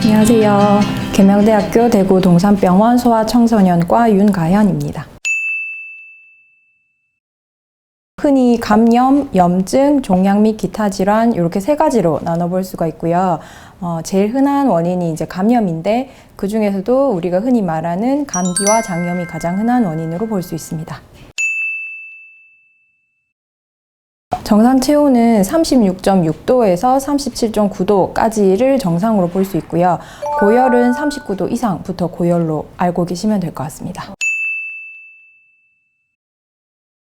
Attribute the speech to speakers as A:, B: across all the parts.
A: 안녕하세요. 계명대학교 대구 동산병원 소아청소년과 윤가현입니다. 흔히 감염, 염증, 종양 및 기타 질환 이렇게 세 가지로 나눠볼 수가 있고요. 제일 흔한 원인이 이제 감염인데 그 중에서도 우리가 흔히 말하는 감기와 장염이 가장 흔한 원인으로 볼 수 있습니다. 정상 체온은 36.6도에서 37.9도까지를 정상으로 볼 수 있고요. 고열은 39도 이상부터 고열로 알고 계시면 될 것 같습니다.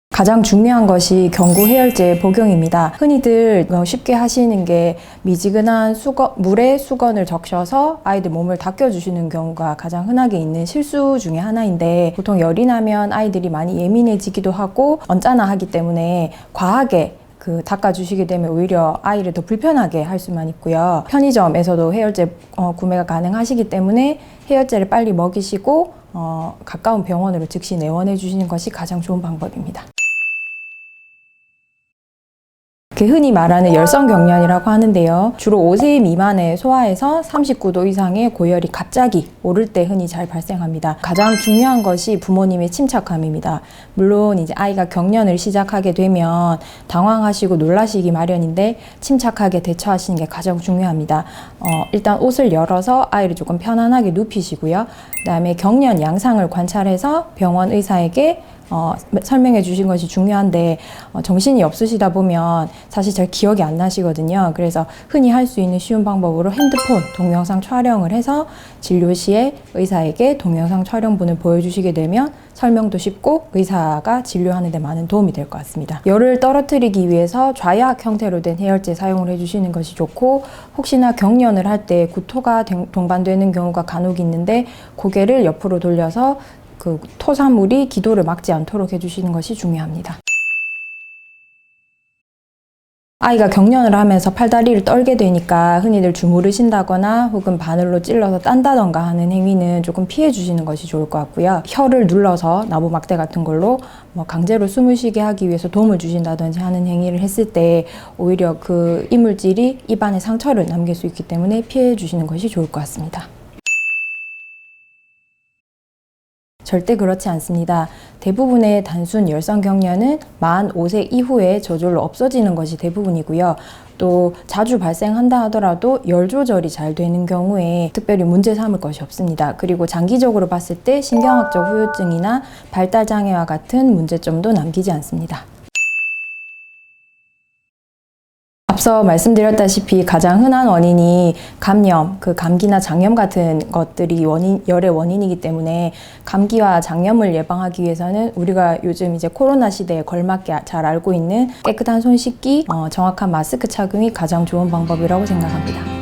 A: 가장 중요한 것이 경구 해열제 복용입니다. 흔히들 쉽게 하시는 게 미지근한 물에 수건을 적셔서 아이들 몸을 닦여주시는 경우가 가장 흔하게 있는 실수 중에 하나인데, 보통 열이 나면 아이들이 많이 예민해지기도 하고 언짢아 하기 때문에 과하게 닦아주시게 되면 오히려 아이를 더 불편하게 할 수만 있고요. 편의점에서도 해열제 구매가 가능하시기 때문에 해열제를 빨리 먹이시고 가까운 병원으로 즉시 내원해 주시는 것이 가장 좋은 방법입니다. 흔히 말하는 열성경련이라고 하는데요. 주로 5세 미만의 소아에서 39도 이상의 고열이 갑자기 오를 때 흔히 잘 발생합니다. 가장 중요한 것이 부모님의 침착함입니다. 물론 이제 아이가 경련을 시작하게 되면 당황하시고 놀라시기 마련인데 침착하게 대처하시는 게 가장 중요합니다. 일단 옷을 열어서 아이를 조금 편안하게 눕히시고요. 그다음에 경련 양상을 관찰해서 병원 의사에게 설명해 주신 것이 중요한데, 정신이 없으시다 보면 사실 잘 기억이 안 나시거든요. 그래서 흔히 할 수 있는 쉬운 방법으로 핸드폰 동영상 촬영을 해서 진료 시에 의사에게 동영상 촬영본을 보여주시게 되면 설명도 쉽고 의사가 진료하는 데 많은 도움이 될 것 같습니다. 열을 떨어뜨리기 위해서 좌약 형태로 된 해열제 사용을 해주시는 것이 좋고, 혹시나 경련을 할 때 구토가 동반되는 경우가 간혹 있는데 고개를 옆으로 돌려서 토사물이 기도를 막지 않도록 해주시는 것이 중요합니다. 아이가 경련을 하면서 팔다리를 떨게 되니까 흔히들 주무르신다거나 혹은 바늘로 찔러서 딴다던가 하는 행위는 조금 피해 주시는 것이 좋을 것 같고요. 혀를 눌러서 나부 막대 같은 걸로 강제로 숨을 쉬게 하기 위해서 도움을 주신다든지 하는 행위를 했을 때 오히려 그 이물질이 입안에 상처를 남길 수 있기 때문에 피해 주시는 것이 좋을 것 같습니다. 절대 그렇지 않습니다. 대부분의 단순 열성경련은 만 5세 이후에 저절로 없어지는 것이 대부분이고요. 또 자주 발생한다 하더라도 열 조절이 잘 되는 경우에 특별히 문제 삼을 것이 없습니다. 그리고 장기적으로 봤을 때 신경학적 후유증이나 발달장애와 같은 문제점도 남기지 않습니다. 앞서 말씀드렸다시피 가장 흔한 원인이 감염, 감기나 장염 같은 것들이 열의 원인이기 때문에 감기와 장염을 예방하기 위해서는 우리가 요즘 이제 코로나 시대에 걸맞게 잘 알고 있는 깨끗한 손 씻기, 정확한 마스크 착용이 가장 좋은 방법이라고 생각합니다.